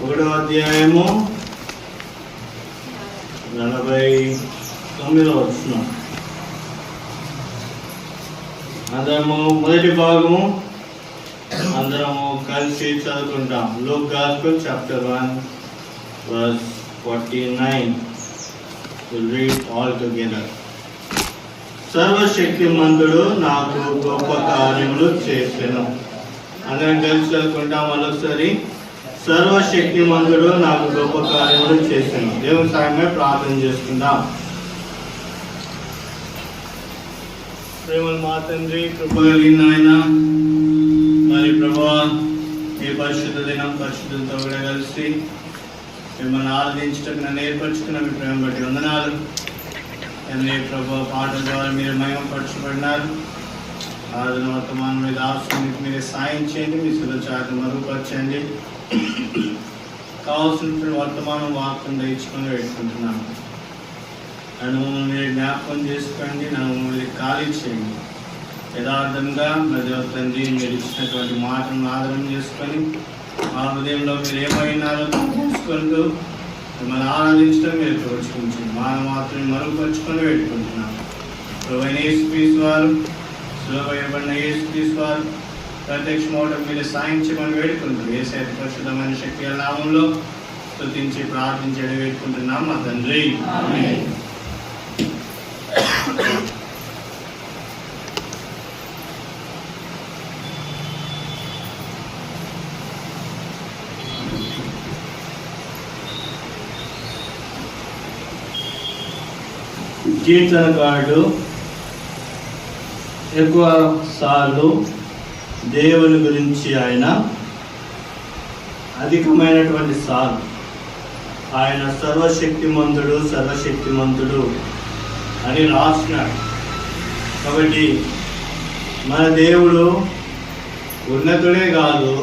1వ అధ్యాయము 49వ వచనం. అందరము మొదటి భాగము అందరము కలిసి చదువుకుంటాం. Luke gospel chapter 1 verse 49. We'll read all together. సర్వశక్తిమంతుడు నాకు గొప్ప కార్యములు చేసెను. అందరం కలిసి చదువుకుంటాం మరొకసారి. సర్వశక్తిమంతుడు నాకు గొప్ప కార్యములు చేసెను. దేవుని సాయమే ప్రార్థన చేసుకుందాం. ప్రేమల మా తండ్రి, కృప కలిగిన ఆయన, మరి ప్రభువా ఈ పరిశుద్ధ దినం పరిశుద్ధులతో కూడా కలిసి మిమ్మల్ని ఆరాధించటకు నన్ను ఏర్పరచుకున్న మీ ప్రేమ బట్టి వందనాలు. తండ్రి ప్రభు పాటల ద్వారా మీరు మహిమపరచబడినారు. ఆరాధన వర్తమానం మీద ఆశ్రమానికి మీరే సాయం చేయండి, మీ సురచాటు మరుగుపరచండి. కావాల్సిన వర్తమానం వాక్యం ఇచ్చుకొని పెట్టుకుంటున్నాను. నన్ను మీరు జ్ఞాపకం చేసుకోండి, నన్ను మీరు ఖాళీ చేయండి. యథార్థంగా మరి తండ్రి మీరు ఇచ్చినటువంటి మాటలను ఆధారం చేసుకొని మా హృదయంలో మీరు ఏమైనారో చూసుకుంటూ మిమ్మల్ని ఆరాధించడం మీరు తోచుకుంటుంది. మనం మాత్రం మరుగుపరుచుకొని పెట్టుకుంటున్నాం. ప్రభువైన యేసుక్రీస్తు వారు, సులభయబడిన యేసుక్రీస్తు వారు ప్రత్యక్షమవడం మీరు సాయం చేయమని వేడుకుంటారు. యేసయ్య పరిశుద్ధమైన శక్తి నామంలో స్తుతించి ప్రార్థించడం వేడుకుంటున్నాం మా తండ్రి. కీర్తనకారుడు ఎక్కువ సార్లు దేవుని గురించి ఆయన అధికమైనటువంటి సార్లు ఆయన సర్వశక్తిమంతుడు అని రాస్తున్నాడు. కాబట్టి మన దేవుడు ఉన్నతుడే కాదు,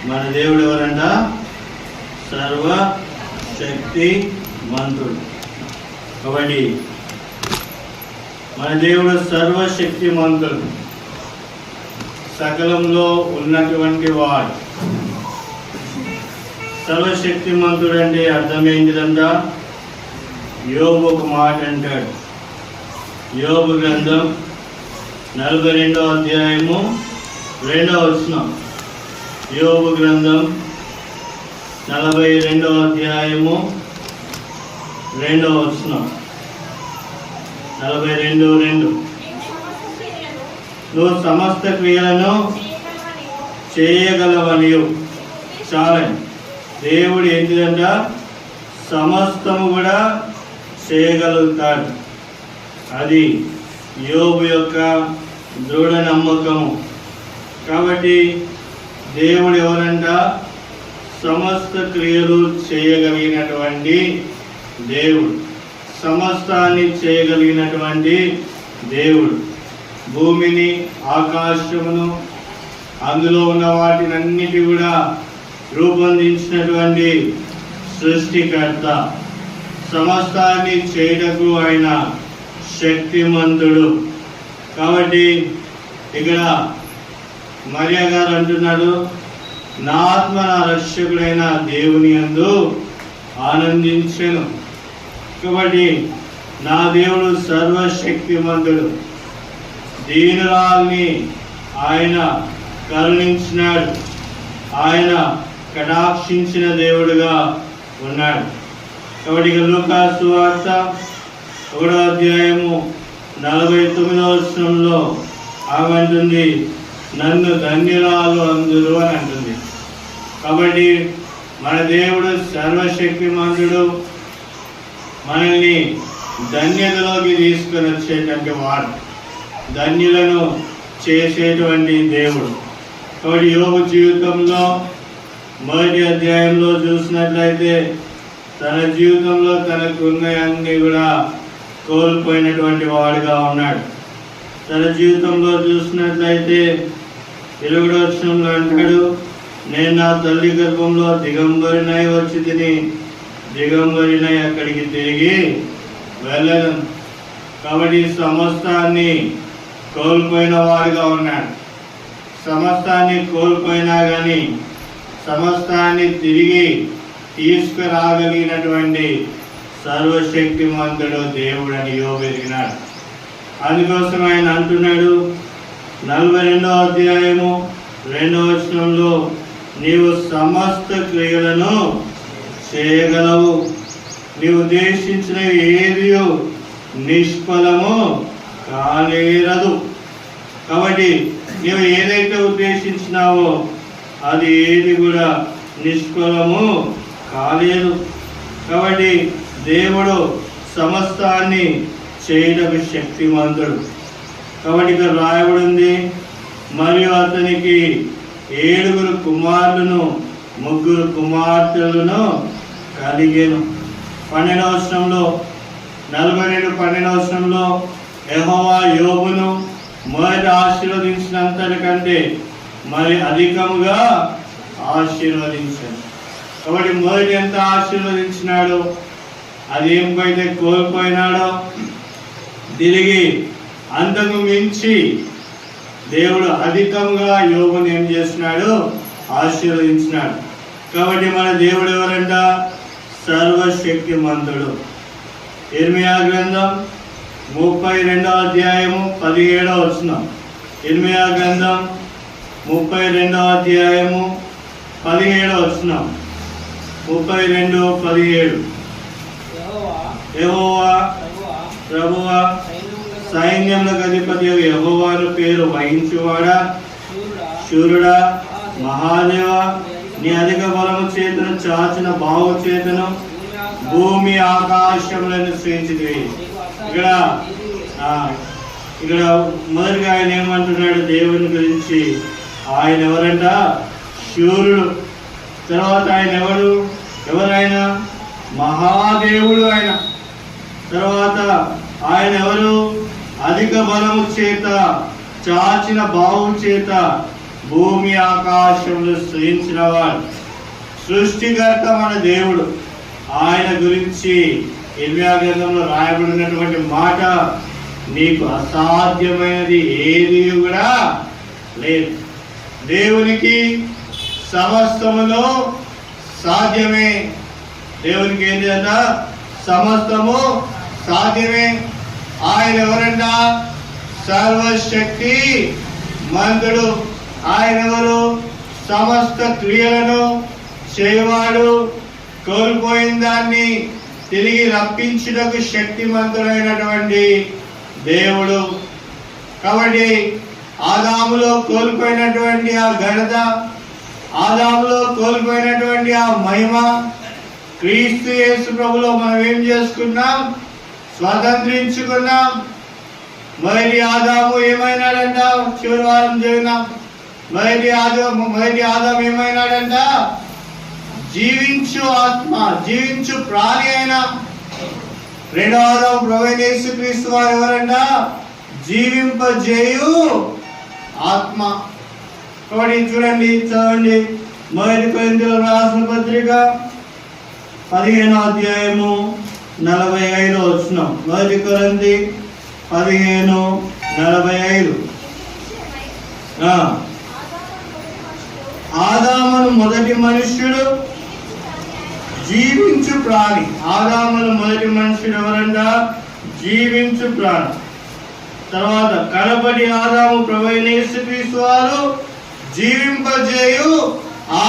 మన దేవుడు ఎవరంట? సర్వశక్తిమంతుడు. కాబట్టి మన దేవుడు సర్వశక్తిమంతుడు, సకలంలో ఉన్నటువంటి వాడు. సర్వశక్తిమంతుడు అంటే అర్థం ఏంటిదంట? యోబు ఒక మాట అంటాడు. యోబు గ్రంథం 42వ అధ్యాయము 2వ వచనం. యోబు గ్రంథం 42వ అధ్యాయము 2వ వచనం. 42:2 నువ్వు సమస్త క్రియలను చేయగలవనియు. చాలండి. దేవుడు ఏంటిదంట? సమస్తము కూడా చేయగలుగుతాడు. అది యోబు యొక్క దృఢ నమ్మకము. కాబట్టి దేవుడు ఎవరంట? సమస్త క్రియలు చేయగలిగినటువంటి దేవుడు, సమస్తాన్ని చేయగలిగినటువంటి దేవుడు. భూమిని, ఆకాశమును, అందులో ఉన్న వాటినన్నిటి కూడా రూపొందించినటువంటి సృష్టికర్త, సమస్తాన్ని చేయటకు ఆయన శక్తిమంతుడు. కాబట్టి ఇక్కడ మరియా గారు అంటున్నాడు, నా ఆత్మ నా రక్షకుడైన దేవుని యందు ఆనందించెను. కాబట్టి నా దేవుడు సర్వశక్తిమంతుడు. దీనురాల్ని ఆయన కరుణించినాడు, ఆయన కటాక్షించిన దేవుడుగా ఉన్నాడు. కాబట్టి లూకా సువార్త 1వ అధ్యాయము 49వ వచనంలో ఆమె అంటుంది, నన్ను ధన్యురాలు అందురు అని అంటుంది. కాబట్టి మన దేవుడు సర్వశక్తిమంతుడు, మనల్ని ధన్యతలోకి తీసుకొని వచ్చేటువంటి వాడు, ధన్యులను చేసేటువంటి దేవుడు. కాబట్టి యోబు జీవితంలో మొదటి అధ్యాయంలో చూసినట్లయితే తన జీవితంలో తనకున్నవన్నీ కూడా కోల్పోయినటువంటి వాడుగా ఉన్నాడు. తన జీవితంలో చూసినట్లయితే 20వ వచనంలో అంటాడు, నేను నా తల్లి గర్భంలో దిగంబరినై వచ్చి తిని దిగంబరినై అక్కడికి తిరిగి వెళ్ళను. కాబట్టి సమస్తాన్ని కోల్పోయిన వాడుగా ఉన్నాడు. సమస్తాన్ని కోల్పోయినా కానీ సమస్తాన్ని తిరిగి తీసుకురాగలిగినటువంటి సర్వశక్తిమంతుడు దేవుడు అని యోబు ఎరిగినాడు. అందుకోసం ఆయన అంటున్నాడు 42వ అధ్యాయము 2వ వచనంలో, నీవు సమస్త క్రియలను చేయగలవు, నీవు ఉద్దేశించిన ఏది నిష్ఫలము కానేరదు. కాబట్టి నీవు ఏదైతే ఉద్దేశించినావో అది ఏది కూడా నిష్ఫలము కాలేదు. కాబట్టి దేవుడు సమస్తాన్ని చేయటకు శక్తిమంతుడు. కాబట్టి ఇక్కడ రాయబడింది, మరియు అతనికి 7 కుమారులను 3 కుమార్తెలను కలిగేను. 12వ వచనంలో 42-12వ వచనంలో యెహోవా యోబును మొదట ఆశీర్వదించినంతకంటే మరి అధికముగా ఆశీర్వదించాడు. కాబట్టి మొదటి ఎంత ఆశీర్వదించినాడో, అది ఏమైతే కోల్పోయినాడో తిరిగి అంతకు మించి దేవుడు అధికంగా యోబుని ఏం చేసినాడు, ఆశీర్వదించినాడు. కాబట్టి మన దేవుడు ఎవరంట, సర్వశక్తిమంతుడు. ఇర్మియా గ్రంథం 32వ అధ్యాయము 17వ వచనం. ఇర్మియా గ్రంథం 32వ అధ్యాయము 17వ వచనం. 32:17. యెహోవా ప్రభువా, సైన్యములకు అధిపతి యెహోవాను పేరు వహించువాడా, శూరుడా, మహాదేవ, నీ అధిక బలము చేతను చాచిన బావు చేతను భూమి ఆకాశములను సృష్టించితివి. ఇక్కడ మొదటిగా ఆయన ఏమంటున్నాడు దేవుని గురించి, ఆయన ఎవరంట, శూరుడు. తర్వాత ఆయన ఎవరైనా మహాదేవుడు ఆయన. తర్వాత ఆయన ఎవరు, అధిక బలము చేత చాచిన బావు చేత భూమి ఆకాశములు సృష్టించిన వాడు, సృష్టికర్త మన దేవుడు. ఆయన గురించి ఇర్మియా గ్రంథంలో రాయబడినటువంటి మాట, నీకు అసాధ్యమైనది ఏది కూడా లేదు. దేవునికి సమస్తములో సాధ్యమే. దేవునికి ఏంటి అంట, సమస్తము సాధ్యమే. ఆయన ఎవరంట, సర్వశక్తి మంతుడు. ఆయన ఎవరు, సమస్త క్రియలను చేయవాడు, కోల్పోయిన దాన్ని తిరిగి రప్పించుటకు శక్తిమంతుడైనటువంటి దేవుడు. కాబట్టి ఆదాములో కోల్పోయినటువంటి ఆ ఘనత, ఆదాములో కోల్పోయినటువంటి ఆ మహిమ క్రీస్తు యేసు ప్రభులో మనం ఏం చేసుకున్నాం, స్వతంత్రించుకున్నాం. మొదటి ఆదాము ఏమైనాడంట, చివరి వారం చదివినాం. మొదటి ఆదాము ఏమైనాడంట, జీవించు ఆత్మ, జీవించు ప్రాణి అయినా. రెండవ ఆదాము ప్రభువైన యేసుక్రీస్తు వారు ఎవరంట, జీవింపజేయు ఆత్మ. కాబట్టి చూడండి, చదవండి. మొదటి కొరింథీయులకు రాసిన పత్రిక 15వ అధ్యాయము 45వ వచనం. మొదటి కొరింథీ 15:45. ఆదామును మొదటి మనుష్యుడు, జీవించు ప్రాణి. ఆదామును మొదటి మనుష్యుడు ఎవరంట, జీవించు ప్రాణి. తర్వాత కడపటి ఆదాము ప్రభువైన యేసుక్రీస్తు వారు జీవింపజేయు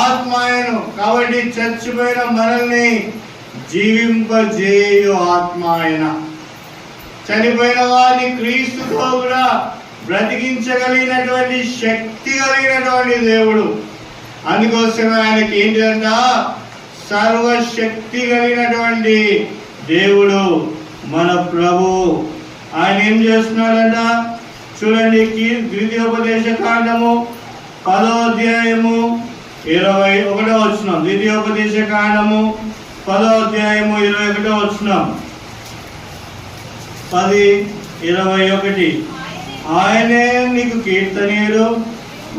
ఆత్మాయను. కాబట్టి చచ్చిపోయిన మనల్ని జీవింపజేయు ఆత్మాయన. చనిపోయిన వారిని క్రీస్తుతో కూడా బ్రతికించగలిగినటువంటి శక్తి కలిగినటువంటి దేవుడు. అందుకోసమే ఆయనకి ఏంటంట, సర్వశక్తి కలిగినటువంటి దేవుడు మన ప్రభు. ఆయన ఏం చేస్తున్నాడంట, చూడండి. ద్వితీయోపదేశ కాండము 10వ అధ్యాయము 21వ వచనం. ద్వితీయోపదేశ కాండము 10వ అధ్యాయము 21వ వచనం. 10:21. ఆయనే నీకు కీర్తనీయుడు,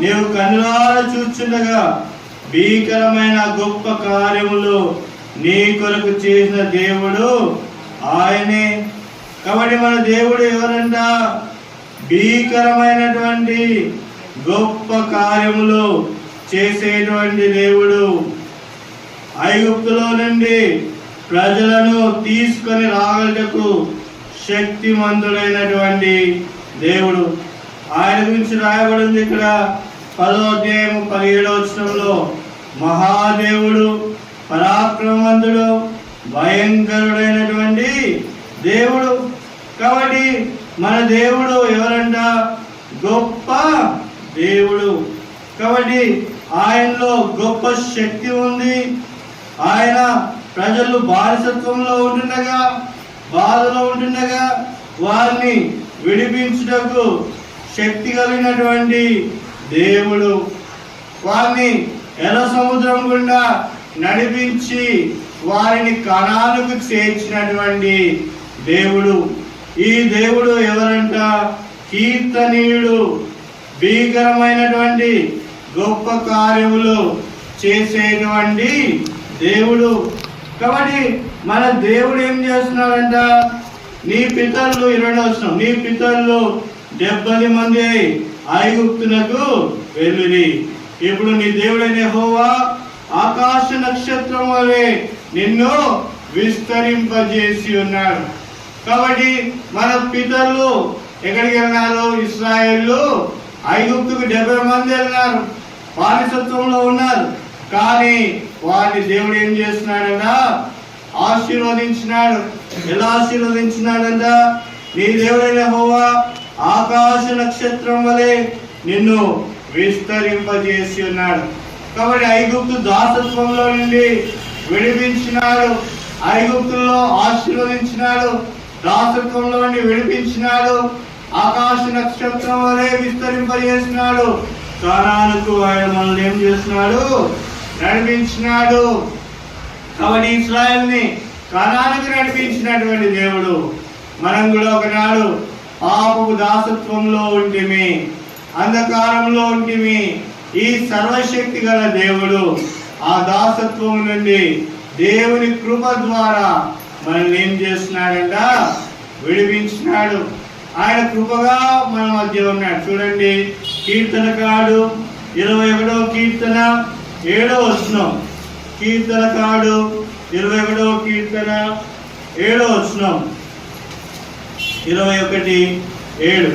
నీవు కన్నులారా చూచుండగా భీకరమైన గొప్ప కార్యములు నీ కొరకు చేసిన దేవుడు ఆయనే. కాబట్టి మన దేవుడు ఎవరంట, భీకరమైనటువంటి గొప్ప కార్యములు చేసేటువంటి దేవుడు. ఐగుప్తులో నుండి ప్రజలను తీసుకొని రాగలకు శక్తిమంతుడైనటువంటి దేవుడు. ఆయన గురించి రాయబడింది ఇక్కడ 10వ అధ్యాయము 17వ వచనంలో, మహాదేవుడు, పరాక్రమవంతుడు, భయంకరుడైనటువంటి దేవుడు. కాబట్టి మన దేవుడు ఎవరంట? గొప్ప దేవుడు. కాబట్టి ఆయనలో గొప్ప శక్తి ఉంది. ఆయన ప్రజలు బానిసత్వంలో ఉంటుండగా, బాధలో ఉంటుండగా వారిని విడిపించుటకు శక్తి కలిగినటువంటి దేవుడు. వారిని ఎర్ర సముద్రం గుండా నడిపించి వారిని కనానుకు చేర్చినటువంటి దేవుడు. ఈ దేవుడు ఎవరంట? కీర్తనీయుడు, భీకరమైనటువంటి గొప్ప కార్యములు చేసేటువంటి దేవుడు. కాబట్టి మన దేవుడు ఏం చేస్తున్నాడంట? నీ పితరులు 20వ వచనం, నీ పితరులు 70 మంది ఐగుప్తునకు వెళ్ళిరి. ఇప్పుడు నీ దేవుడైన యెహోవా ఆకాశ నక్షత్రం వలె నిన్ను విస్తరింపజేసి ఉన్నాడు. కాబట్టి మన పితరులు ఎక్కడికి వెళ్ళినారు? ఇశ్రాయేలు ఐగుప్తుకు 70 మంది వెళ్ళినారు, బానిసత్వంలో ఉన్నారు. కానీ వారిని దేవుడు ఏం చేస్తున్నాడంట? ఆశీర్వదించినాడు. ఎలా ఆశీర్వదించినాడంట? నీ దేవుడైన యెహోవా ఆకాశ నక్షత్రం వలె నిన్ను విస్తరింపజేసి ఉన్నాడు. కాబట్టి ఐగుప్తు దాసత్వంలో నుండి విడిపించినాడు, ఐగుప్తుల్లో ఆశీర్వదించినాడు, దాసత్వంలో నుండి విడిపించినాడు, ఆకాశ నక్షత్రం వలె విస్తరింపజేసినాడు. కానానుకు ఆయన మనల్ని ఏం చేస్తున్నాడు? నడిపించినాడు. కాబట్టి ఇశ్రాయేలుని కానానుకు నడిపించినటువంటి దేవుడు. మనం కూడా ఒకనాడు పాపపు దాసత్వంలో ఉంటిమి, అంధకారంలో ఉంటిమి. ఈ సర్వశక్తి గల దేవుడు ఆ దాసత్వం నుండి దేవుని కృప ద్వారా మనల్ని ఏం చేస్తున్నాడంట? విడిపించినాడు. ఆయన కృపగా మన మధ్య ఉన్నాడు. చూడండి, కీర్తనకాడు 21వ కీర్తన 7వ వచనం. కీర్తనకాడు 21వ కీర్తన 7వ వచనం, 21:7.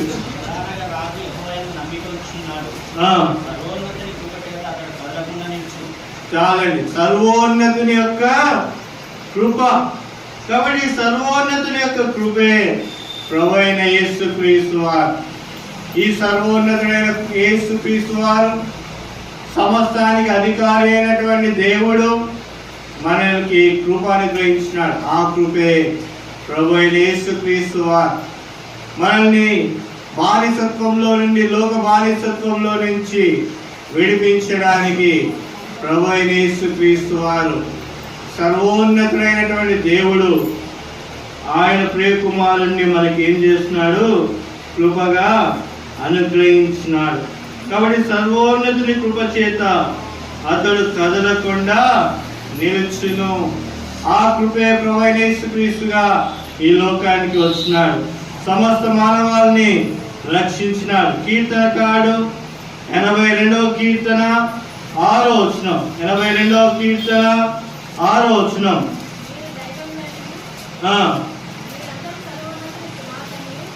చాలండి, సర్వోన్నతుని యొక్క కృప. కాబట్టి సర్వోన్నతుని యొక్క కృపే ప్రభువైన యేసుక్రీస్తు వారు. ఈ సర్వోన్నతుడైన యేసుక్రీస్తు వారు సమస్తానికి అధికారి అయినటువంటి దేవుడు మనకి కృప అనుగ్రహించినాడు. ఆ కృపే ప్రభువైన యేసుక్రీస్తు వారు మనల్ని బానిసత్వంలో నుండి, లోక బానిసత్వంలో నుంచి విడిపించడానికి ప్రభువైన యేసుక్రీస్తు వారు సర్వోన్నతుడైనటువంటి దేవుడు ఆయన ప్రియకుమారుణ్ణి మనకి ఏం చేస్తున్నాడు? కృపగా అనుగ్రహించినాడు. కాబట్టి సర్వోన్నతుని కృప చేత అతడు కదలకుండా నిలుచును. ఆ కృపే ప్రభువైన యేసుక్రీస్తుగా ఈ లోకానికి వచ్చినాడు, సమస్త మానవాళిని రక్షించినాడు. కీర్తనకాడు 82వ కీర్తన 6వ వచనం, 82వ కీర్తన 6వ వచనం.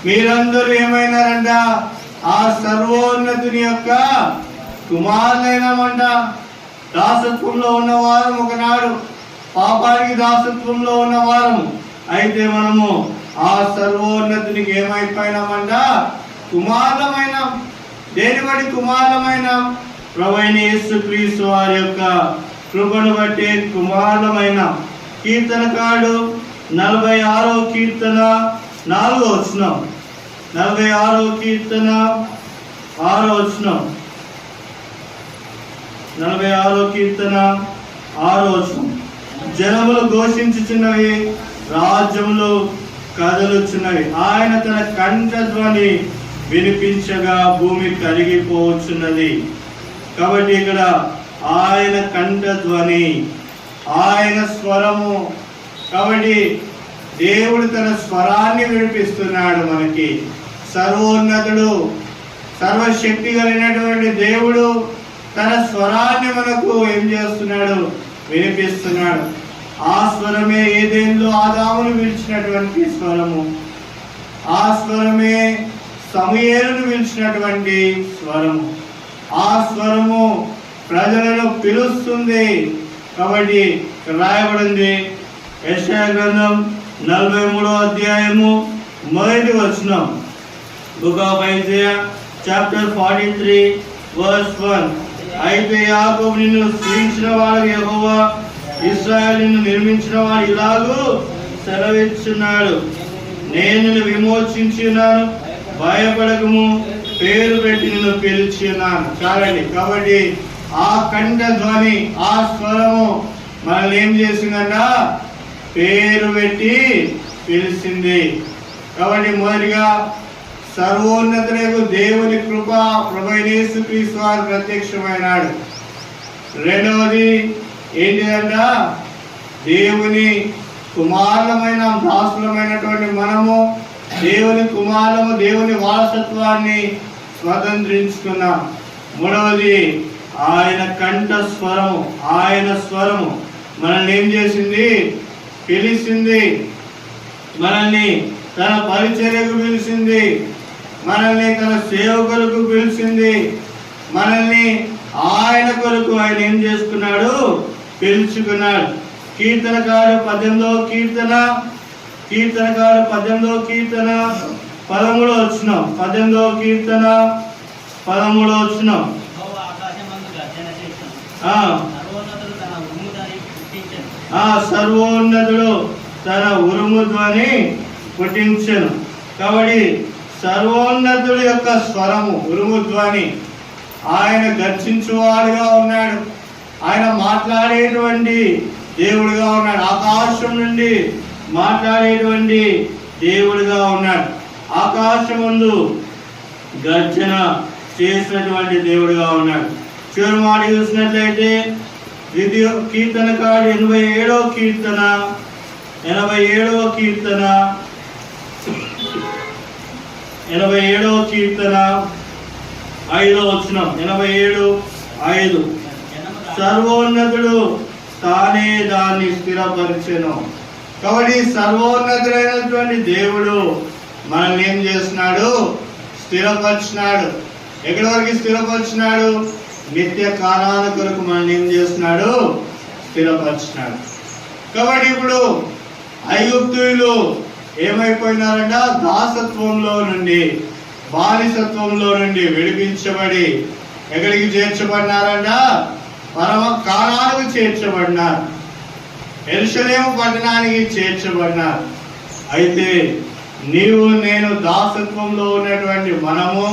మీరందరూ ఏమైనారంట? ఆ సర్వోన్నతుని యొక్క కుమారులైనామంట. దాసత్వంలో ఉన్నవారం ఒకనాడు, పాపానికి దాసత్వంలో ఉన్నవారము. అయితే మనము ఆ సర్వోన్నతునికి ఏమైపోయినామంట? కుమారులమైన. దేని బట్టి కుమారులమైన? ప్రభువైన యేసుక్రీస్తు వారి యొక్క కృపను బట్టి కుమారులమైన. కీర్తనకాడు 46వ కీర్తన 4వ వచనం, 46వ కీర్తన 6వ వచనం, 46వ కీర్తన 6వ వచనం. జనములు ఘోషించుచున్నవి, రాజ్యములు కదలుచున్నవి. ఆయన తన కంఠధ్వని వినిపించగా భూమి కరిగిపోవచ్చున్నది. కాబట్టి ఇక్కడ ఆయన కంఠధ్వని, ఆయన స్వరము. కాబట్టి దేవుడు తన స్వరాన్ని వినిపిస్తున్నాడు మనకి. సర్వోన్నతుడు, సర్వశక్తి కలిగినటువంటి దేవుడు తన స్వరాన్ని మనకు ఏం చేస్తున్నాడు, వినిపిస్తున్నాడు. ఆ స్వరమే ఏదెన్లో ఆదామును పిలిచినటువంటి స్వరము. ఆ స్వరమే సమూయేలును పిలిచినటువంటి స్వరము. ఆ స్వరము ప్రజలను పిలుస్తుంది. కాబట్టి రాయబడింది యెషయా గ్రంథం 43వ అధ్యాయము 1వ వచనం. Book of Isaiah chapter 43 verse 1. అయితే యాకోబు నిన్ను సృష్టించిన వాడు యెహోవా, ఇశ్రాయేలు నిన్ను నిర్మించిన వాడు ఇలాగూ సెలవిస్తున్నాడు, నేను నిన్ను విమోచించి ఉన్నాను, భయపడకము, పేరు పెట్టి నిన్ను పిలిచి ఉన్నాను. చాలండి. కాబట్టి ఆ కంఠ ధ్వని, ఆ స్వరము మనల్ని ఏం చేసిందంట, పేరు పెట్టి పిలిచింది. కాబట్టి మొదటిగా సర్వోన్నతులకు దేవుని కృప ప్రభువైన యేసుక్రీస్తు వారు ప్రత్యక్షమైనాడు. రెండవది ఏంటిదంట, దేవుని కుమారులమైన దాసులమైనటువంటి మనము దేవుని కుమారులము, దేవుని వారసత్వాన్ని స్వతంత్రించుకున్నాం. మూడవది ఆయన కంఠ స్వరము, ఆయన స్వరము మనల్ని ఏం చేసింది, పిలిచింది. మనల్ని తన పరిచర్యకు పిలిచింది, మనల్ని తన సేవకులకు పిలిచింది, మనల్ని ఆయన కొరకు ఆయన ఏం చేసుకున్నాడు, పిలుచుకున్నాడు. కీర్తనకారు 18వ కీర్తన 13వ కీర్తన 13వ వచనం. 18వ కీర్తన 13వ వచనం. సర్వోన్నతుడు తన ఉరుము ధ్వని పుట్టించెను. కాబట్టి సర్వోన్నతుడి యొక్క స్వరము, ఉరుము ధ్వని. ఆయన గర్జించువాడుగా ఉన్నాడు, ఆయన మాట్లాడేటువంటి దేవుడిగా ఉన్నాడు, ఆకాశం నుండి మాట్లాడేటువంటి దేవుడిగా ఉన్నాడు, ఆకాశం ముందు గర్జన చేసినటువంటి దేవుడిగా ఉన్నాడు. చివరి మాట చూసినట్లయితే ద్వితీయ కీర్తనకారుడు 87వ కీర్తన 87వ కీర్తన 5వ వచనం. 87:5. సర్వోన్నతుడు తానే దాన్ని స్థిరపరిచెను. కాబట్టి సర్వోన్నతుడైనటువంటి దేవుడు మనల్ని ఏం చేస్తున్నాడు, స్థిరపరిచినాడు. ఎక్కడి వరకు స్థిరపరిచినాడు, నిత్య కాలాల కొరకు మనల్ని ఏం చేస్తున్నాడు, స్థిరపరిచినాడు. కాబట్టి ఇప్పుడు ఐగుప్తీయులు ఏమైపోయినారంట, దాసత్వంలో నుండి, బానిసత్వంలో నుండి విడిపించబడి ఎక్కడికి చేర్చబడినారంట, పరమ కాలానికి చేర్చబడినారు, యెరూషలేము పట్టణానికి చేర్చబడినారు. అయితే నీవు నేను దాసత్వంలో ఉన్నటువంటి మనము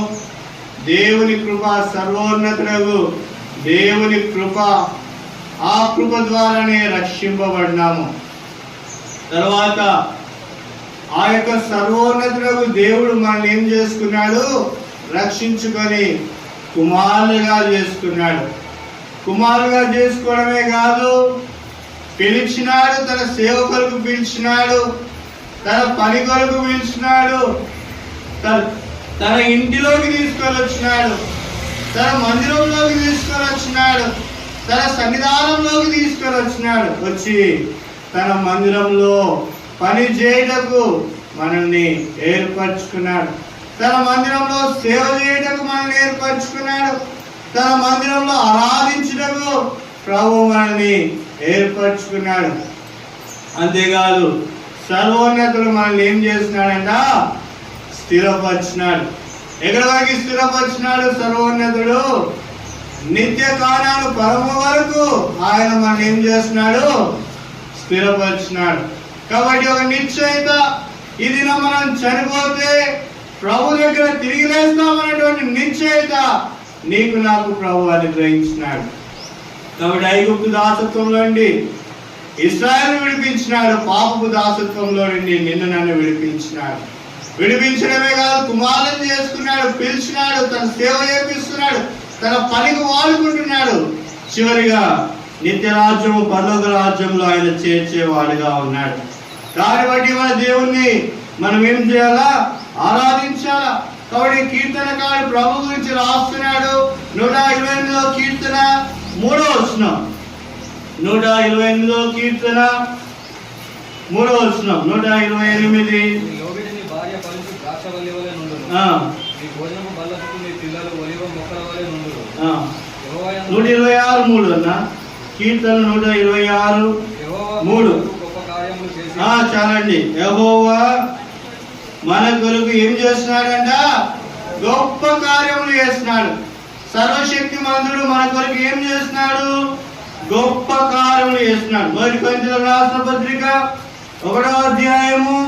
దేవుని కృప, సర్వోన్నతులకు దేవుని కృప, ఆ కృప ద్వారానే రక్షింపబడినాము. తర్వాత ఆ యొక్క సర్వోన్నతులకు దేవుడు మనల్ని ఏం చేసుకున్నాడు, రక్షించుకొని కుమారులుగా చేసుకున్నాడు. కుమారులుగా చేసుకోవడమే కాదు, పిలిచినాడు, తన సేవకులకు పిలిచినాడు, తన పని కొరకు పిలిచినాడు, తన ఇంటిలోకి తీసుకొని వచ్చినాడు, తన మందిరంలోకి తీసుకొని వచ్చినాడు, తన సన్నిధానంలోకి తీసుకొని వచ్చినాడు. వచ్చి తన మందిరంలో పని చేయటకు మనల్ని ఏర్పరచుకున్నాడు, తన మందిరంలో సేవ చేయటకు మనల్ని ఏర్పరచుకున్నాడు, తన మందిరంలో ఆరాధించటకు ప్రభు మనల్ని ఏర్పరచుకున్నాడు. అంతేకాదు సర్వోన్నతుడు మనల్ని ఏం చేస్తున్నాడంట, స్థిరపరిచినాడు. ఎక్కడి వరకు స్థిరపరిచినాడు సర్వోన్నతుడు, నిత్య కాలాలు పరమ వరకు ఆయన మనల్ని ఏం చేస్తున్నాడు, స్థిరపరిచినాడు. కాబట్టి ఒక నిశ్చయిత, ఇది మనం చనిపోతే ప్రభు దగ్గర తిరిగి లేస్తామనేటువంటి నిశ్చయిత నీకు నాకు ప్రభు అనుగ్రహించినాడు. కాబట్టి ఐగుప్తు దాసత్వంలో నుండి ఇశ్రాయేలు విడిపించినాడు, పాపపు దాసత్వంలో నుండి నిన్ను నన్ను విడిపించినాడు. విడిపించడమే కాదు, కుమారులను చేసుకున్నాడు, పిలిచినాడు, తన సేవ చేపిస్తున్నాడు, తన పనికి వాడుకుంటున్నాడు. చివరిగా నిత్య రాజ్యము, పరలోక రాజ్యంలో ఆయన చేర్చేవాడుగా ఉన్నాడు. దాన్ని బట్టి మన దేవుణ్ణి మనం ఏం చేయాలా, ఆరాధించాలా. కాబట్టి కీర్తనకారుడు ప్రభు గురించి రాస్తున్నాడు. 128వ కీర్తన 3వ వచనం. 128వ కీర్తన 3వ వచనం. 128. భార్య పలుచు ద్రాక్షవల్లి వలె నుండును. నీ భోజనము బల్ల చుట్టూ నీ పిల్లలు ఒలివ మొక్కల వలె నుండును. 126:3 అన్న కీర్తన 126:3. గొప్ప కార్యములు చేసి చాలండి. యెహోవా మన కొరకు ఏం చేస్తున్నాడంట? గొప్ప కార్యములు చేస్తున్నాడు. సర్వశక్తి మంతుడు మన కొరకు ఏం చేస్తున్నాడు? గొప్ప కార్యములు చేస్తున్నాడు. 1 కొరింథీయులకు రాసిన పత్రిక 1వ అధ్యాయము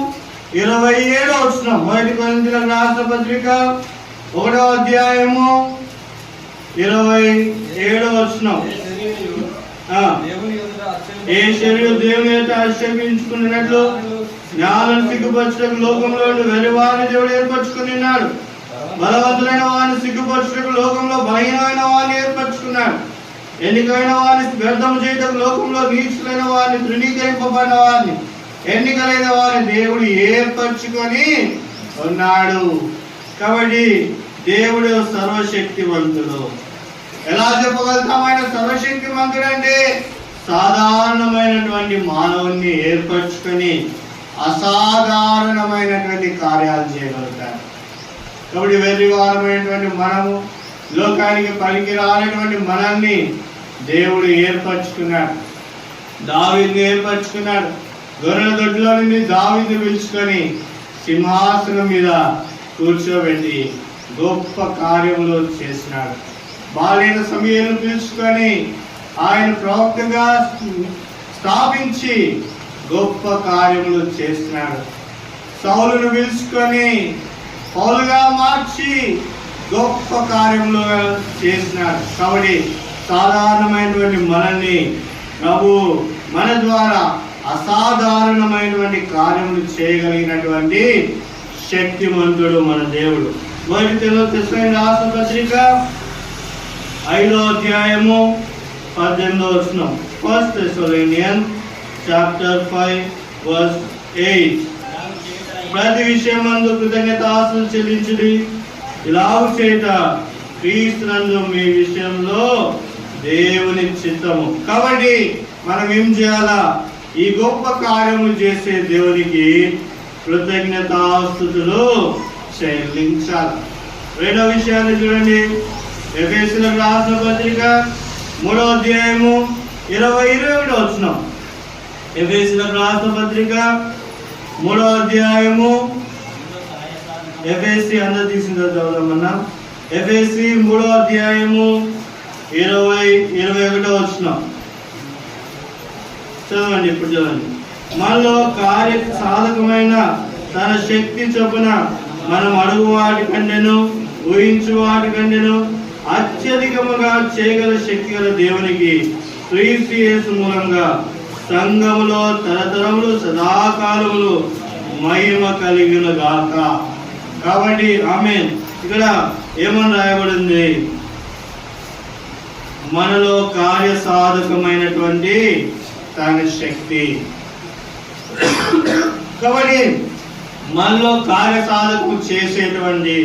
27వ వచనం. 1 కొరింథీయులకు రాసిన పత్రిక 1వ అధ్యాయము 27వ వచనం. ఏ శరీరం దేవుని యొక్క ఆశ్రయించుకున్నట్లు జ్ఞానం సిగ్గుపరచడానికి లోకంలో వెరివారిని దేవుడు ఏర్పరచుకున్నాడు. బలవంతులైన వారిని సిగ్గుపరచడానికి లోకంలో బలహీనమైన వారిని ఏర్పరచుకున్నాడు. ఎన్నికైన వారిని వ్యర్థం చేయటం లోకంలో నీచులైన వారిని, తృణీకరింపబడిన వారిని, ఎన్నికలైన వారిని దేవుడు ఏర్పరచుకొని ఉన్నాడు. కాబట్టి దేవుడు సర్వశక్తివంతుడు. ఎలా చెప్పగలుగుతాం ఆయన సర్వశక్తివంతుడు అంటే? సాధారణమైనటువంటి మానవుణ్ణి ఏర్పరచుకొని అసాధారణమైనటువంటి కార్యాలు చేయగలుగుతారు. కాబట్టి వెర్రివారమైనటువంటి మనము, లోకానికి పనికి రానటువంటి మనల్ని దేవుడు ఏర్పరచుకున్నాడు. దావీదుని ఏర్పరచుకున్నాడు. గొర్రెల దొడ్లో నుండి దావీదుని పిలుచుకొని సింహాసనం మీద కూర్చోబెట్టి గొప్ప కార్యములు చేసినాడు. బాలైన సమయాలను పిలుచుకొని ఆయన ప్రవక్తగా స్థాపించి గొప్ప కార్యములు చేస్తున్నాడు. సౌలును పిలుచుకొని పౌలుగా మార్చి గొప్ప కార్యములు చేసినాడు. కాబట్టి సాధారణమైనటువంటి మనల్ని ప్రభు మన ద్వారా అసాధారణమైనటువంటి కార్యములు చేయగలిగినటువంటి శక్తిమంతుడు మన దేవుడు. 1 తెస్సలోనికీయులకు రాసిన పత్రిక 5వ అధ్యాయము 18వ వచనం. 1 Thessalonians chapter 5 verse 8. ప్రతి విషయమందు కృతజ్ఞతాస్తులు చెల్లించుడి, ఇలాగు చేత క్రీస్తునందు మీ విషయంలో దేవుని చిత్తము. కాబట్టి మనం ఏం చేయాలా? ఈ గొప్ప కార్యము చేసే దేవునికి కృతజ్ఞతాస్తుతులు చెల్లించాలి. 2వ విషయాన్ని చూడండి. ఎఫెసీయులకు రాసిన పత్రిక 3వ అధ్యాయము 20-21 వచనం. ఎఫెసీయులకు రాసిన పత్రిక 3వ అధ్యాయము ఎఫెసీ అందరూ తీసిన చదువుదామన్నా. ఎఫెసీ 3వ అధ్యాయము 20-21 వచనం చదవండి. ఇప్పుడు చదవండి. మనలో కార్య సాధకమైన తన శక్తి చొప్పున మనం అడుగు వాటి కంటేను ఊహించు వాటి కంటేను అత్యధికముగా చేయగల శక్తి గల దేవునికి క్రీస్తు యేసు మూలంగా సంఘములో తరతరములు సదాకాలములు మహిమ కలిగిన గాక. కాబట్టి ఆమేన్. ఇక్కడ ఏమని రాయబడింది? మనలో కార్య సాధకమైనటువంటి తన శక్తి. కాబట్టి మనలో కార్య సాధకము చేసేటువంటి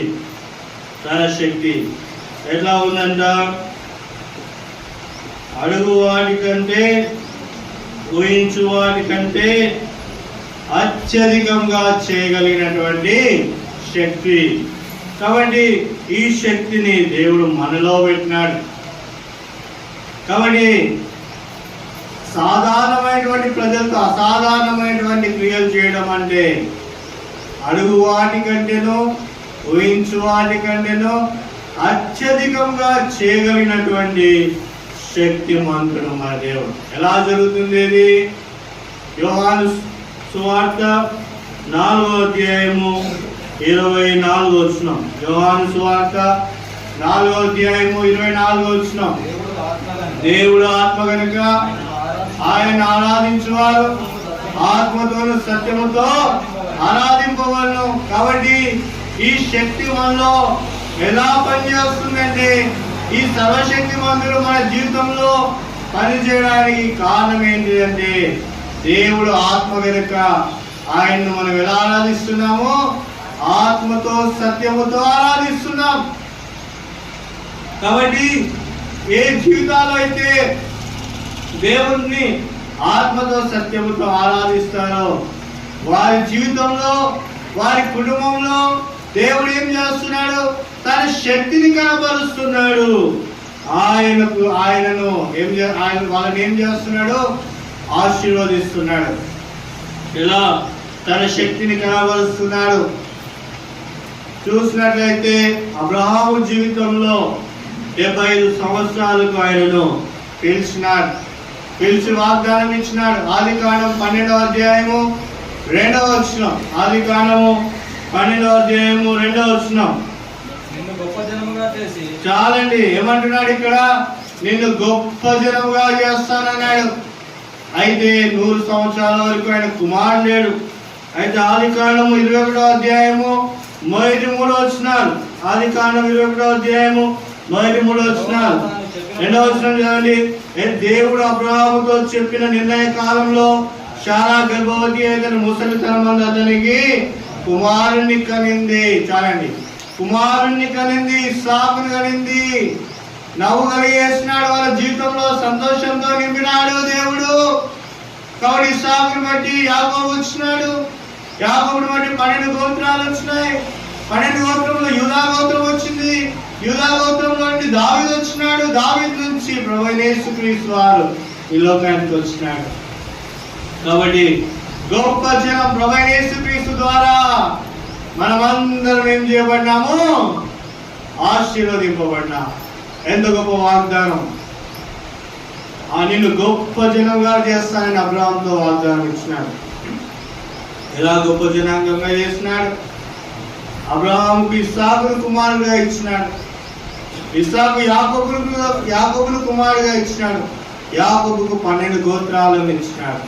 తన శక్తి ఎట్లా ఉందంట? అడుగు వాటి కంటే ఊహించు వాటి కంటే అత్యధికంగా చేయగలిగినటువంటి శక్తి. కాబట్టి ఈ శక్తిని దేవుడు మనలో పెట్టినాడు. కాబట్టి సాధారణమైనటువంటి ప్రజలతో అసాధారణమైనటువంటి క్రియలు చేయడం అంటే అడుగు వాటి కంటేనో ఊహించు వాటి కంటేనో అత్యధికంగా చేయగలిగినటువంటి శక్తిమంతుడు మన దేవుడు. ఎలా జరుగుతుంది ఇది? యోహాను సువార్త 4వ అధ్యాయము 24వ వచనం. యోహాను సువార్త 4వ అధ్యాయము 24వ వచనం. దేవుడు ఆత్మ కనుక ఆయన ఆరాధించువారు ఆత్మతోను సత్యముతో ఆరాధింపవలను. కాబట్టి ఈ శక్తి మనలో ఎలా పనిచేస్తుందంటే ఈ సర్వశక్తి మంతుడు మన జీవితంలో పనిచేయడానికి కారణం ఏంటి అంటే దేవుడు ఆత్మ కనుక ఆయన్ను మనం ఎలా ఆరాధిస్తున్నామో ఆత్మతో సత్యముతో ఆరాధిస్తున్నాం. కాబట్టి ఏ జీవితాలు అయితే దేవుణ్ణి ఆత్మతో సత్యముతో ఆరాధిస్తారో వారి జీవితంలో, వారి కుటుంబంలో దేవుడు ఏం చేస్తున్నాడు? తన శక్తిని కనబరుస్తున్నాడు. వాళ్ళని ఏం చేస్తున్నాడు? ఆశీర్వదిస్తున్నాడు. ఇలా తన శక్తిని కనబరుస్తున్నాడు. చూసినట్లయితే అబ్రహాము జీవితంలో 75 సంవత్సరాలకు ఆయనను పిలిచి వాగ్దానం ఇచ్చినాడు. ఆదికాండం 12వ అధ్యాయము 2వ వచనం. ఆదికాండము 12వ అధ్యాయము 2వ వచనం. నిన్ను గొప్ప జనముగా చేసి, చాలండి, ఏమంటున్నాడు ఇక్కడ? నిన్ను గొప్ప జనముగా చేస్తానన్నాడు. అయితే 100 సంవత్సరాల వరకు ఆయన కుమారుడు లేడు. అయితే ఆదికాండము 21వ అధ్యాయము 3వ వచనాలు. ఆదికాండం 21వ అధ్యాయము 3వ వచనాలు. 2వ వచనం చదవండి. దేవుడు అబ్రహాముతో చెప్పిన నిర్ణయ కాలంలో శారా గర్భవతి అయితే ముసలితనం అతనికి కుమారుణ్ణి కనింది. చాలండి, కుమారుణ్ణి కనింది, ఇస్సాకును కనింది. నవ్వు కలిగేసినాడు. వాళ్ళ జీవితంలో సంతోషంతో నింపినాడు దేవుడు. కాబట్టి ఇస్సాకును బట్టి యాకోబు వచ్చినాడు. యాకోబుని బట్టి 12 గోత్రాలు వచ్చినాయి. 12 గోత్రంలో యూదా గోత్రం వచ్చింది. యూదా గోత్రంలో నుండి దావీదు వచ్చినాడు. దావీదు నుంచి ప్రభువైన యేసుక్రీస్తు వారు ఈ లోకానికి వచ్చినాడు. కాబట్టి గొప్ప జనం ప్రభువైన యేసుక్రీస్తు ద్వారా మనమందరం ఏం చేయబడినాము? ఆశీర్వదింపబడినా. ఎంత గొప్ప వాగ్దానం! నిన్ను గొప్ప జనంగా చేస్తానని అబ్రహాముతో వాగ్దానం ఇచ్చినాడు. ఎలా గొప్ప జనాంగంగా చేసినాడు? అబ్రహాముకు ఇస్సాకును కుమారుడుగా ఇచ్చినాడు. ఇస్సాకు యాకోబును కుమారుడుగా ఇచ్చినాడు. యాకోబుకు 12 గోత్రాలను ఇచ్చినాడు.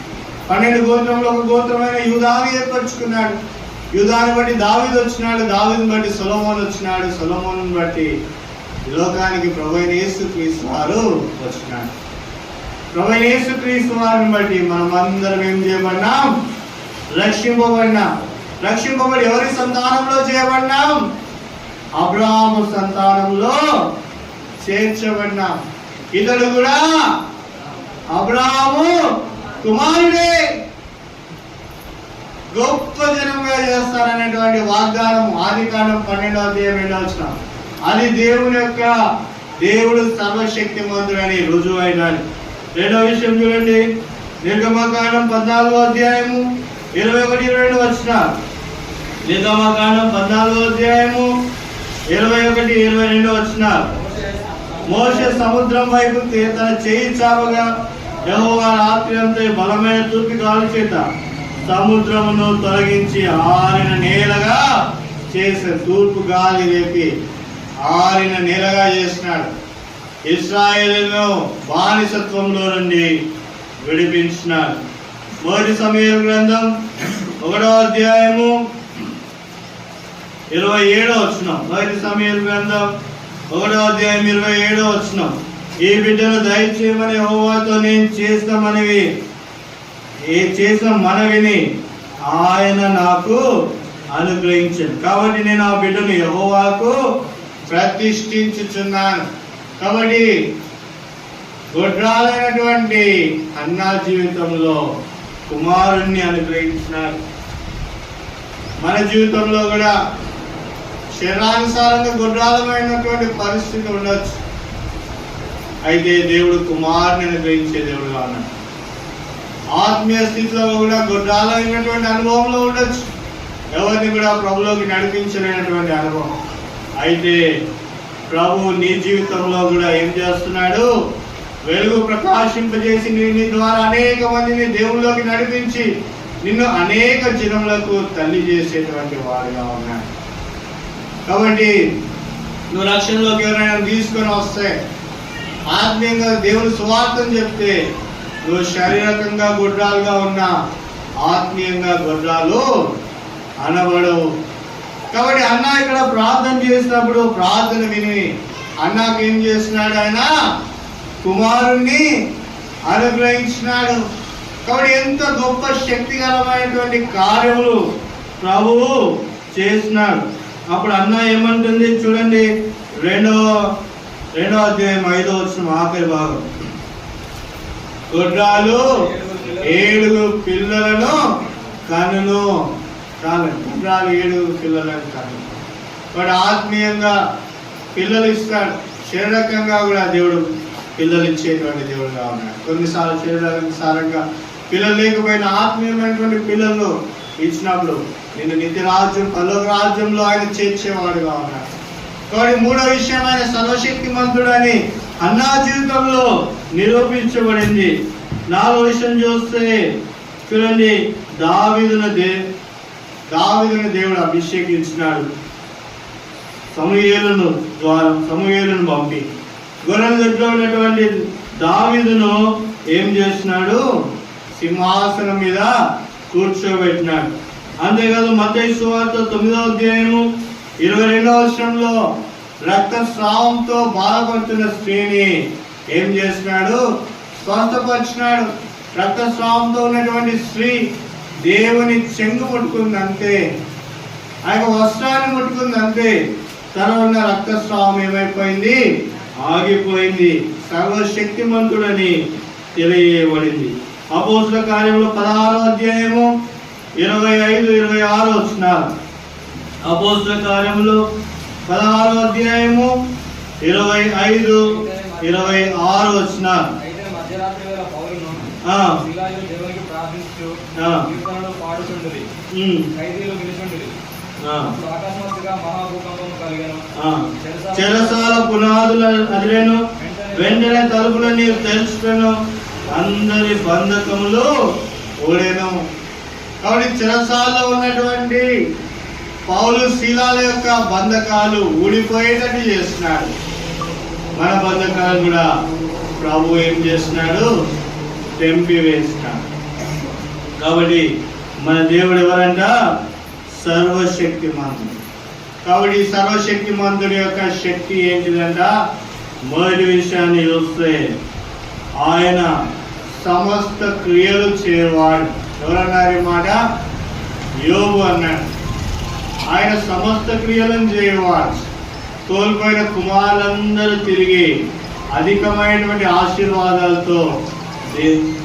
12 గోత్రంలో ఒక గోత్రమైన యూదాను ఏర్పరచుకున్నాడు. యూదాను బట్టి దావీదు వచ్చినాడు. దావీదును బట్టి సొలొమోను వచ్చినాడు. సొలొమోనును బట్టి లోకానికి ప్రభువైన యేసుక్రీస్తు వారు వచ్చినాడు. ప్రభువైన యేసుక్రీస్తు వారిని బట్టి మనం అందరం ఏం చేయబడినాం? రక్షింపబడి ఎవరి సంతానంలో చేయబడినాం? అబ్రహాము సంతానంలో చేర్చబడినాం. ఇతడు కూడా అబ్రహాము కుమారుడే. గొప్ప జనంగా చేస్తారనేటువంటి వాగ్దానం ఆదికాండం 12వ అధ్యాయం 2వ వచనం. అది దేవుడు సర్వశక్తిమంతుడని రుజువు అయినాడు. 2వ విషయం చూడండి. నిర్గమకాండం 14వ అధ్యాయము 21-22 వచనాలు. నిర్గమకాండం 14వ అధ్యాయము 21-22 వచనాలు. మోషే సముద్రం వైపు తన చేయి చాపగా యెహోవా రాత్రి అంతా బలమైన తూర్పు గాలి చేత సముద్రమును తొలగించి ఆరిన నేలగా చేసిన తూర్పు గాలి రేపి ఆరిన నేలగా చేసినాడు. ఇశ్రాయేలును బానిసత్వంలో నుండి విడిపించినాడు. మొదటి సమూయేలు గ్రంథం 1వ అధ్యాయము 27వ వచనం. మొదటి సమూయేలు గ్రంథం 1వ అధ్యాయం 27వ వచనం. ఈ బిడ్డను దయచేయమని యెహోవాతో నేను చేసిన మనవిని ఆయన నాకు అనుగ్రహించాను. కాబట్టి నేను ఆ బిడ్డను యెహోవాకు ప్రతిష్ఠించుచున్నాను. కాబట్టి గొడ్రాలైనటువంటి అన్నా జీవితంలో కుమారుణ్ణి అనుగ్రహించినారు. మన జీవితంలో కూడా శరీరానుసారంగా గొడ్రాలమైనటువంటి పరిస్థితి ఉండొచ్చు. అయితే దేవుడు కుమారుని అనుగ్రహించే దేవుడుగా ఉన్నాడు. ఆత్మీయ స్థితిలో కూడా గొడ్రాలైనటువంటి అనుభవంలో ఉండొచ్చు. ఎవరిని కూడా ప్రభులోకి నడిపించలేనటువంటి అనుభవం. అయితే ప్రభు నీ జీవితంలో కూడా ఏం చేస్తున్నాడు? వెలుగు ప్రకాశింపజేసి నీ ద్వారా అనేక మందిని దేవుళ్ళలోకి నడిపించి నిన్ను అనేక జనములకు తల్లి చేసేటువంటి వాడుగా ఉన్నాడు. కాబట్టి నువ్వు రక్షణలోకి ఎవరైనా తీసుకొని వస్తే, ఆత్మీయంగా దేవుని సువార్తను చెప్తే, నువ్వు శారీరకంగా గొడ్రాలుగా ఉన్నా ఆత్మీయంగా గొడ్రాలు అనబడవు. కాబట్టి అన్న ఇక్కడ ప్రార్థన చేసినప్పుడు ప్రార్థన విని అన్నకు ఏం చేస్తున్నాడు? ఆయన కుమారుణ్ణి అనుగ్రహించినాడు. కాబట్టి ఎంత గొప్ప శక్తికరమైనటువంటి కార్యములు ప్రభువు చేసినాడు. అప్పుడు అన్న ఏమంటుంది చూడండి, రెండో అధ్యాయం 5వ వచనం ఆఖరి భాగం. గుర్రాలు 7 పిల్లలను కనును. చాలండి, గుర్రాలు 7 పిల్లలను కను. వాడు ఆత్మీయంగా పిల్లలు ఇస్తాడు, శారీరకంగా కూడా దేవుడు పిల్లలు ఇచ్చేటువంటి దేవుడుగా ఉన్నాడు. కొన్నిసార్లు శారీరకంగా పిల్లలు లేకపోయినా ఆత్మీయమైనటువంటి పిల్లలు ఇచ్చినప్పుడు నేను నిత్య రాజ్యం పరలోక రాజ్యంలో ఆయన చేర్చేవాడుగా ఉన్నాడు. కాబట్టి 3వ విషయం, ఆయన సర్వశక్తిమంతుడని అన్నా జీవితంలో నిరూపించబడింది. 4వ విషయం చూస్తే చూడండి, దావీదును దేవుడు అభిషేకించినాడు. సమూయేలును పంపి గొర్రెల దగ్గర ఉన్నటువంటి దావీదును ఏం చేస్తున్నాడు, సింహాసనం మీద కూర్చోబెట్టినాడు. అంతేకాదు మత్తయి సువార్త 9వ అధ్యాయము 22వ వచనంలో రక్తస్రావంతో బాధపడుతున్న స్త్రీని ఏం చేసినాడు, స్వస్థపరిచినాడు. రక్తస్రావంతో ఉన్నటువంటి స్త్రీ దేవుని చెంగు ముట్టుకుంది అంతే, ఆ యొక్క వస్త్రాన్ని ముట్టుకుంది అంతే, తన ఉన్న రక్తస్రావం ఏమైపోయింది, ఆగిపోయింది. సర్వశక్తిమంతుడని తెలియబడింది. అపోస్తల కార్యములు 16వ అధ్యాయము 25-26 వచనాలు. అపోస్తల కార్యములు 16వ అధ్యాయము 25-26 వచనాలు. అయితే మధ్యరాత్రి వేళ పౌలును శిలాయులు దేవునికి ప్రార్థించు కీర్తనలు పాడుచుండిరి, ఖైదీలు నిలుచుండిరి. అప్పుడు అకస్మాత్తుగా మహాభూకంపము కలిగెను, చెరసాల పునాదులు అదిరెను, వెంటనే తలుపులన్నీ తెరుచుకొను, అందరి బంధకములు ఊడెను. కాబట్టి చెరసాలలో ఉన్నటువంటి పౌలు శీలాల యొక్క బంధకాలు ఊడిపోయేటట్టు చేస్తున్నాడు. మన బంధకాలు కూడా ప్రభు ఏం చేస్తున్నాడు, తెంపి వేస్తున్నాడు. కాబట్టి మన దేవుడు ఎవరంట, సర్వశక్తిమంతుడు. కాబట్టి సర్వశక్తిమంతుడి యొక్క శక్తి ఏంటిదంట, మొదటి విషయాన్ని చూస్తే ఆయన సమస్త క్రియలు చేయవాడు. ఎవరన్నారు ఈ మాట, యోబు అన్నాడు. ఆయన సమస్త క్రియలను చేయవాడు. కోల్పోయిన కుమారులందరూ తిరిగి అధికమైనటువంటి ఆశీర్వాదాలతో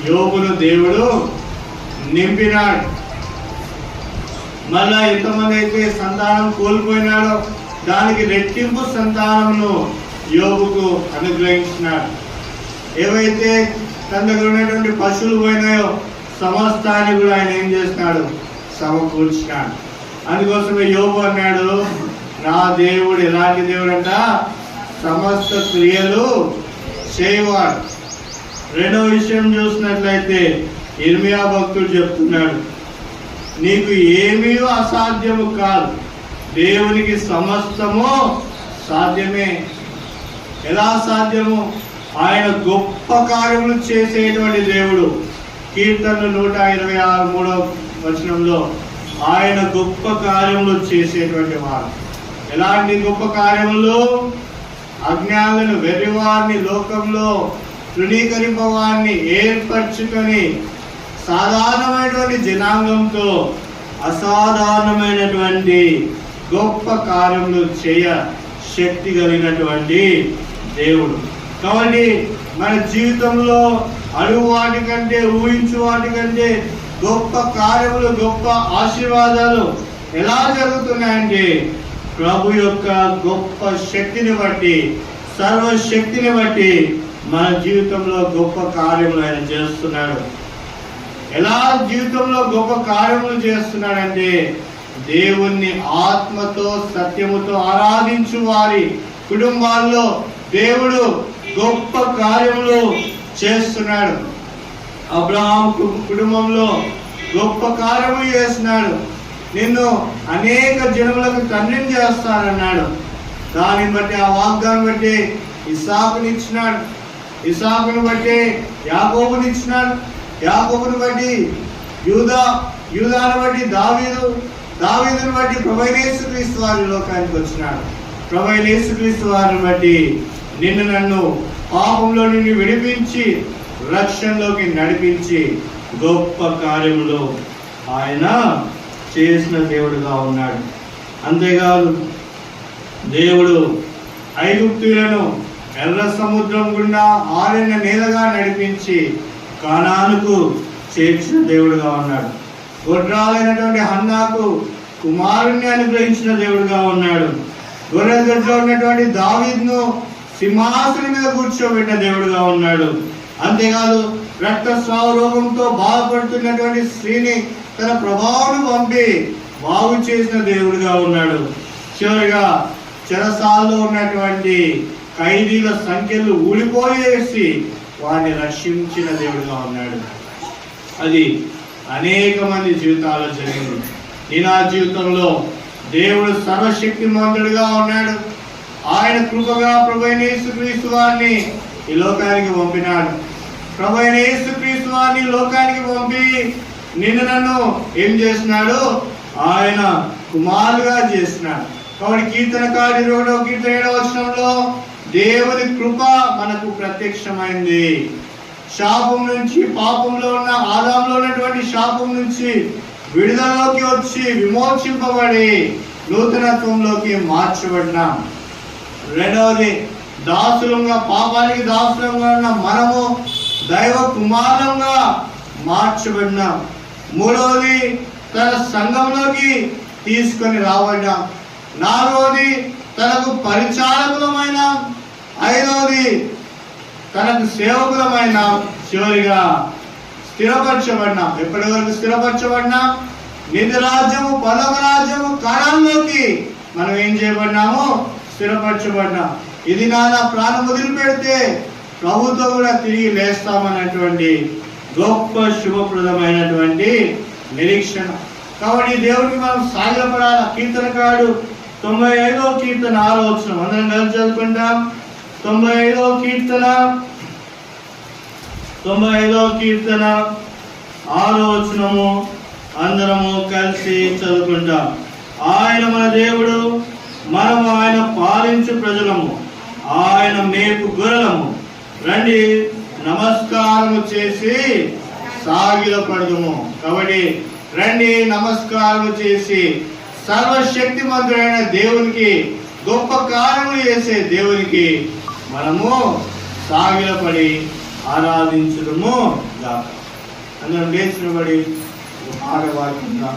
యోబును దేవుడు నింపినాడు. మళ్ళా ఎంతమంది అయితే సంతానం కోల్పోయినాడో దానికి రెట్టింపు సంతానమును యోబుకు అనుగ్రహించినాడు. ఏవైతే తన దగ్గర ఉన్నటువంటి పశువులు పోయినాయో సమస్తాన్ని కూడా ఆయన ఏం చేస్తున్నాడు, సమకూర్చినాడు. అందుకోసమే యోబు అన్నాడు, నా దేవుడు ఎలాంటి దేవుడు అంట, సమస్త క్రియలు చేయవాడు. రెండవ విషయం చూసినట్లయితే ఇర్మియా భక్తుడు చెప్తున్నాడు, నీకు ఏమీ అసాధ్యము కాదు, దేవునికి సమస్తము సాధ్యమే. ఎలా సాధ్యము, ఆయన గొప్ప కార్యములు చేసేటువంటి దేవుడు. కీర్తనలు 126 3వ వచనంలో ఆయన గొప్ప కార్యములు చేసేటువంటి వాడు. ఎలాంటి గొప్ప కార్యములు, అజ్ఞానులను వెర్రివారిని లోకంలో తృణీకరింపవారిని ఏర్పరచుకొని సాధారణమైనటువంటి జనాంగంతో అసాధారణమైనటువంటి గొప్ప కార్యములు చేయ శక్తి కలిగినటువంటి దేవుడు. కాబట్టి మన జీవితంలో అడుగు వాటి కంటే, ఊహించు వాటి కంటే గొప్ప కార్యములు, గొప్ప ఆశీర్వాదాలు ఎలా జరుగుతున్నాయంటే ప్రభు యొక్క గొప్ప శక్తిని బట్టి, సర్వశక్తిని బట్టి మన జీవితంలో గొప్ప కార్యములు ఆయన చేస్తున్నాడు. ఎలా జీవితంలో గొప్ప కార్యములు చేస్తున్నాడంటే దేవుణ్ణి ఆత్మతో సత్యముతో ఆరాధించు వారి కుటుంబాల్లో దేవుడు గొప్ప కార్యములు చేస్తున్నాడు. అబ్రహాం కుటుంబంలో గొప్ప కార్యములు చేస్తున్నాడు. నిన్ను అనేక జనములకు తండ్రిని చేస్తానన్నాడు. దానిని బట్టి, ఆ వాగ్దానం బట్టి ఇస్సాకుని ఇచ్చినాడు. ఇస్సాకును బట్టి యాకోబుని ఇచ్చినాడు. యాకోబుని బట్టి యూదాను బట్టి దావీదును బట్టి ప్రభువైన యేసుక్రీస్తు వారి లోకానికి వచ్చినాడు. ప్రభువైన యేసుక్రీస్తు వారిని బట్టి నిన్ను నన్ను పాపంలో నుండి విడిపించి రక్షణలోకి నడిపించి గొప్ప కార్యములు ఆయన చేసిన దేవుడుగా ఉన్నాడు. అంతేకాదు దేవుడు ఐగుప్తీయులను ఎర్ర సముద్రం గుండా ఆరిన నేలగా నడిపించి కానానుకు చేర్చిన దేవుడుగా ఉన్నాడు. గొడ్రాలైనటువంటి హన్నాకు కుమారుణ్ణి అనుగ్రహించిన దేవుడుగా ఉన్నాడు. గొర్రెల దొడ్లో ఉన్నటువంటి దావీదును సింహాసనం మీద కూర్చోబెట్టిన దేవుడుగా ఉన్నాడు. అంతేకాదు రక్తస్రావ రోగంతో బాధపడుతున్నటువంటి స్త్రీని తన ప్రభావం పంపి బాగు చేసిన దేవుడుగా ఉన్నాడు. చివరిగా చెరసాల్లో ఉన్నటువంటి ఖైదీల సంఖ్యలు ఊడిపోయేసి వారిని రక్షించిన దేవుడుగా ఉన్నాడు. అది అనేక మంది జీవితాల్లో జరిగింది. ఈ నా జీవితంలో దేవుడు సర్వశక్తిమంతుడిగా ఉన్నాడు. ఆయన కృపగా ప్రభువైన యేసుక్రీస్తు వారిని ఈ లోకానికి పంపినాడు. ప్రభువైన యేసుక్రీస్తు వారిని లోకానికి పంపి నిన్ను నన్ను ఏం చేసినాడు? ఆయన కుమారుగా చేసినాడు. కాబట్టి కీర్తనకారుడు 2వ కీర్తన 7వ వచనంలో దేవుని కృప మనకు ప్రత్యక్షమైంది. శాపం నుంచి, పాపంలో ఉన్న ఆదాంలో ఉన్నటువంటి శాపం నుంచి విడుదలలోకి వచ్చి విమోచింపబడి నూతనత్వంలోకి మార్చబడినాం. రెండవది, దాసులంగా, పాపానికి దాసులంగా ఉన్న మనము దైవ కుమారులంగా మార్చబడినాం. మూడవది, తన సంఘంలోకి తీసుకొని రాబడ్డాం. నాలుగవది, తనకు పరిచారకులమైన. ఐదవది, తనకు సేవకులమైన. చివరిగా స్థిరపరచబడినాం. ఎప్పటి వరకు స్థిరపరచబడినాం? నిధి రాజ్యము, పరలోక రాజ్యము కాలంలోకి మనం ఏం చేయబడినాము? స్థిరపరచబడినాం. ఇది నా ప్రాణం వదిలిపెడితే ప్రభుతో కూడా తిరిగి లేస్తామన్నటువంటి గొప్ప శుభప్రదమైనటువంటి నిరీక్షణ. కాబట్టి దేవుడికి మనం సాగిలపడాలి. కీర్తనకారుడు 95వ కీర్తన 6వ వచనం అందరం కలిసి చదువుకుంటాం. 95వ కీర్తన 6వ వచనము అందరము కలిసి చదువుకుంటాం. ఆయన మన దేవుడు, మనము ఆయన పాలించు ప్రజలము, ఆయన మేపు గొర్రెలము. రండి నమస్కారము చేసి సాగిలపడదుము. కాబట్టి రండి నమస్కారము చేసి సర్వశక్తిమంతుడైన దేవునికి, గొప్ప కార్యములు చేసే దేవునికి మనము సాగిలపడి ఆరాధించుదము గాక. అందరం లేచినబడి ఆడవాడుకుందాం.